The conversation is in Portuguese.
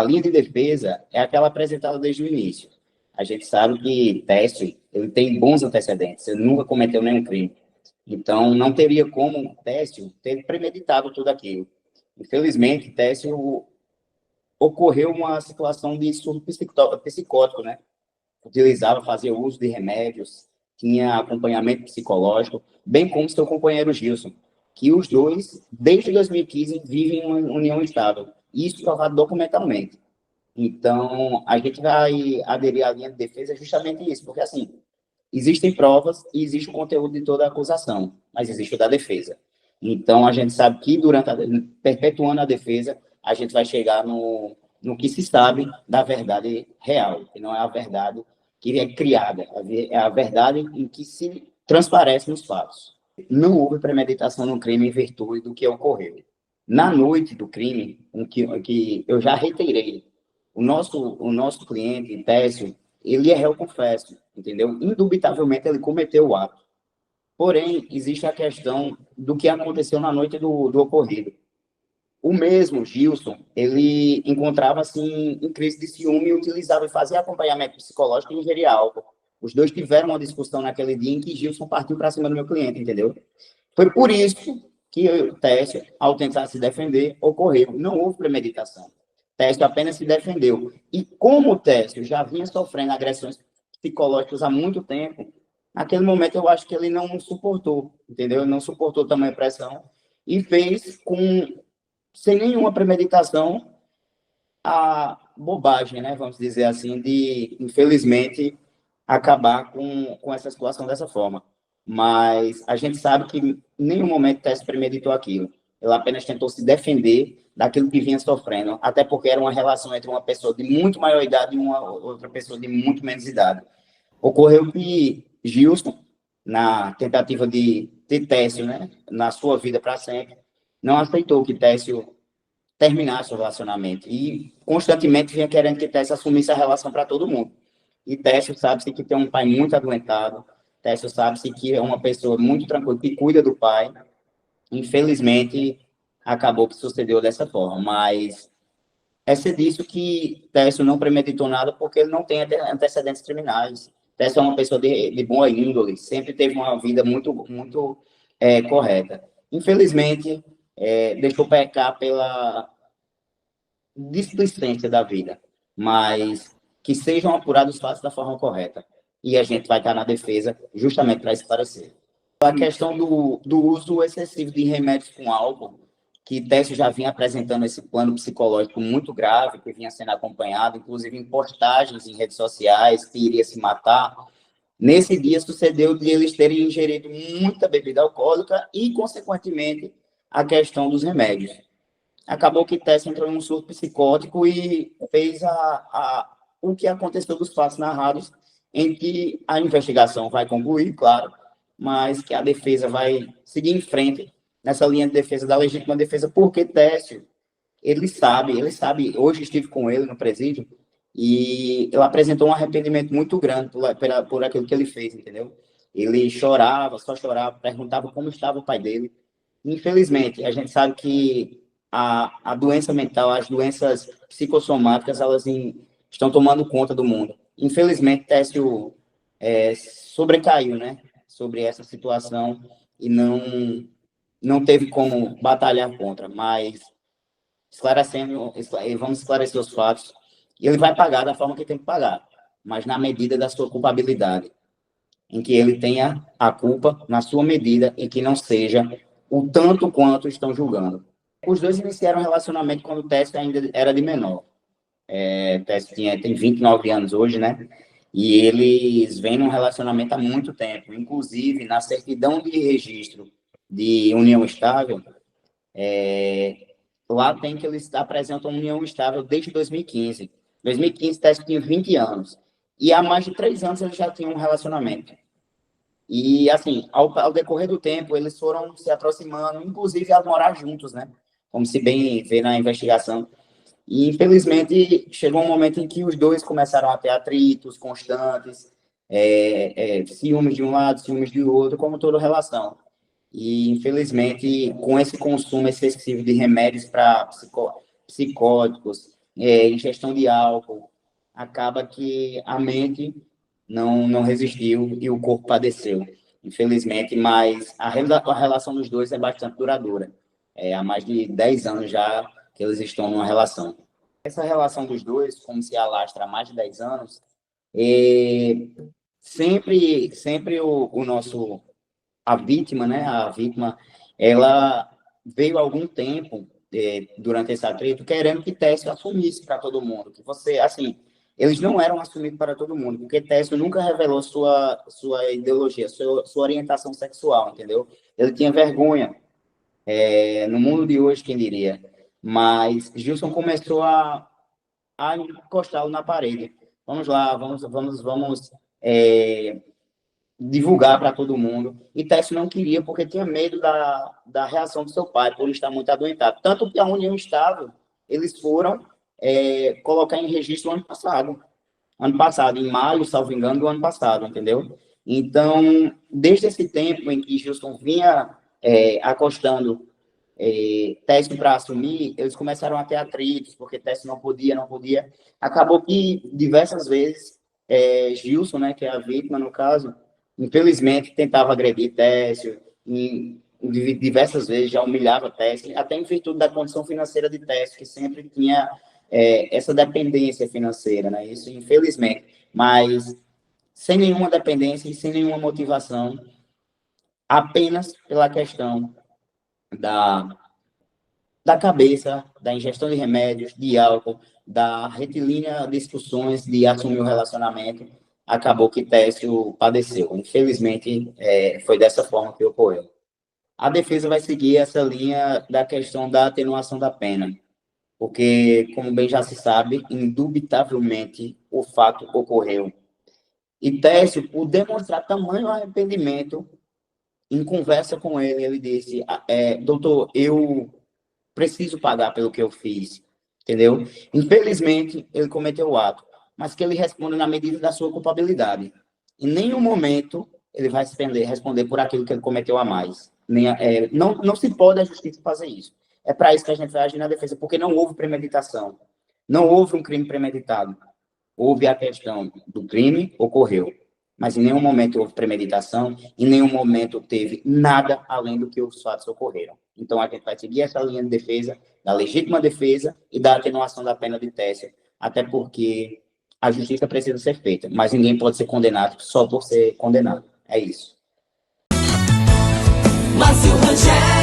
A linha de defesa é aquela apresentada desde o início. A gente sabe que Técio, ele tem bons antecedentes, ele nunca cometeu nenhum crime. Então, não teria como Técio ter premeditado tudo aquilo. Infelizmente, Técio ocorreu uma situação de surto psicótico, né? Utilizava, fazia uso de remédios, tinha acompanhamento psicológico, bem como seu companheiro Gilson, que os dois, desde 2015, vivem em uma união estável. Isso provado documentalmente. Então, a gente vai aderir à linha de defesa justamente isso, porque, assim, existem provas e existe o conteúdo de toda a acusação, mas existe o da defesa. Então, a gente sabe que, perpetuando a defesa, a gente vai chegar no que se sabe da verdade real, que não é a verdade que é criada, é a verdade em que se transparece nos fatos. Não houve premeditação no crime em virtude do que ocorreu. Na noite do crime, que eu já reiterei, o nosso cliente, Técio, ele é réu confesso, entendeu? Indubitavelmente ele cometeu o ato. Porém, existe a questão do que aconteceu na noite do ocorrido. O mesmo Gilson, ele encontrava-se em crise de ciúme e utilizava e fazia acompanhamento psicológico e ingeria álcool. Os dois tiveram uma discussão naquele dia em que Gilson partiu para cima do meu cliente, entendeu? Foi por isso que o Técio, ao tentar se defender, ocorreu. Não houve premeditação. Técio apenas se defendeu. E como o Técio já vinha sofrendo agressões psicológicas há muito tempo, naquele momento eu acho que ele não suportou, entendeu? Ele não suportou tamanha pressão e fez sem nenhuma premeditação a bobagem, né? Vamos dizer assim, de, infelizmente, acabar com essa situação dessa forma. Mas a gente sabe que em nenhum momento Tess premeditou aquilo. Ele apenas tentou se defender daquilo que vinha sofrendo, até porque era uma relação entre uma pessoa de muito maior idade e uma outra pessoa de muito menos idade. Ocorreu que Gilson, na tentativa de ter Técio, né, na sua vida para sempre, não aceitou que Técio terminasse o relacionamento e constantemente vinha querendo que Técio assumisse a relação para todo mundo. E Técio sabe-se que tem um pai muito adoentado, Técio sabe-se que é uma pessoa muito tranquila, que cuida do pai. Infelizmente, acabou que sucedeu dessa forma, mas é ser disso que Técio não premeditou nada porque ele não tem antecedentes criminais. Técio é uma pessoa de boa índole, sempre teve uma vida muito correta. Infelizmente, deixou pecar pela displicência da vida, mas que sejam apurados os fatos da forma correta. E a gente vai estar na defesa justamente para esclarecer. A questão do uso excessivo de remédios com álcool, que Técio já vinha apresentando esse plano psicológico muito grave, que vinha sendo acompanhado, inclusive em postagens em redes sociais, que iria se matar. Nesse dia sucedeu de eles terem ingerido muita bebida alcoólica e, consequentemente, a questão dos remédios. Acabou que Técio entrou em um surto psicótico e fez o que aconteceu dos fatos narrados, em que a investigação vai concluir, claro, mas que a defesa vai seguir em frente nessa linha de defesa da legítima defesa, porque Técio, ele sabe, hoje estive com ele no presídio, e ele apresentou um arrependimento muito grande por aquilo que ele fez, entendeu? Ele chorava, só chorava, perguntava como estava o pai dele. Infelizmente, a gente sabe que a doença mental, as doenças psicossomáticas, estão tomando conta do mundo. Infelizmente, Técio sobrecaiu, né, sobre essa situação e não teve como batalhar contra, mas vamos esclarecer os fatos, e ele vai pagar da forma que tem que pagar, mas na medida da sua culpabilidade, em que ele tenha a culpa na sua medida e que não seja o tanto quanto estão julgando. Os dois iniciaram um relacionamento quando o Técio ainda era de menor. Técio tem 29 anos hoje, né? E eles vêm num relacionamento há muito tempo. Inclusive, na certidão de registro de união estável, lá tem que eles apresentam união estável desde 2015. 2015, Técio tinha 20 anos. E há mais de 3 anos eles já tinham um relacionamento. E, assim, ao decorrer do tempo, eles foram se aproximando, inclusive a morar juntos, né? Como se bem vê na investigação. E, infelizmente, chegou um momento em que os dois começaram a ter atritos constantes, ciúmes de um lado, ciúmes do outro, como toda relação. E, infelizmente, com esse consumo excessivo de remédios para psicóticos, ingestão de álcool, acaba que a mente não resistiu e o corpo padeceu, infelizmente, mas a relação dos dois é bastante duradoura. Há mais de 10 anos já que eles estão numa relação. Essa relação dos dois, como se alastra há mais de 10 anos, sempre a vítima, né, ela veio há algum tempo, durante esse atrito, querendo que Técio assumisse para todo mundo, que você, assim, eles não eram assumidos para todo mundo, porque Técio nunca revelou sua ideologia, sua orientação sexual, entendeu? Ele tinha vergonha. No mundo de hoje, quem diria? Mas Gilson começou a encostá-lo na parede. Vamos lá, vamos divulgar para todo mundo. E Técio não queria, porque tinha medo da reação do seu pai, por estar muito adoentado. Tanto que a União Estável, eles foram colocar em registro ano passado, em maio, salvo engano, do ano passado, entendeu? Então, desde esse tempo em que Gilson vinha acostando Técio para assumir, eles começaram a ter atritos, porque Técio não podia. Acabou que, diversas vezes, Gilson, né, que é a vítima, no caso, infelizmente, tentava agredir Técio, e diversas vezes já humilhava Técio, até em virtude da condição financeira de Técio, que sempre tinha essa dependência financeira, né? Isso, infelizmente. Mas sem nenhuma dependência e sem nenhuma motivação, apenas pela questão da cabeça, da ingestão de remédios, de álcool, da retilínea discussões de assumir o relacionamento, acabou que Técio padeceu. Infelizmente, foi dessa forma que ocorreu. A defesa vai seguir essa linha da questão da atenuação da pena, porque, como bem já se sabe, indubitavelmente o fato ocorreu. E Técio, por demonstrar tamanho arrependimento, em conversa com ele disse, doutor, eu preciso pagar pelo que eu fiz, entendeu? Infelizmente, ele cometeu o ato, mas que ele responda na medida da sua culpabilidade. Em nenhum momento ele vai responder por aquilo que ele cometeu a mais. Não se pode a justiça fazer isso. É para isso que a gente vai agir na defesa, porque não houve premeditação. Não houve um crime premeditado. Houve a questão do crime, ocorreu. Mas em nenhum momento houve premeditação, em nenhum momento teve nada além do que os fatos ocorreram. Então, a gente vai seguir essa linha de defesa, da legítima defesa e da atenuação da pena de Técio, até porque a justiça precisa ser feita, mas ninguém pode ser condenado só por ser condenado. É isso. Márcio Rangel.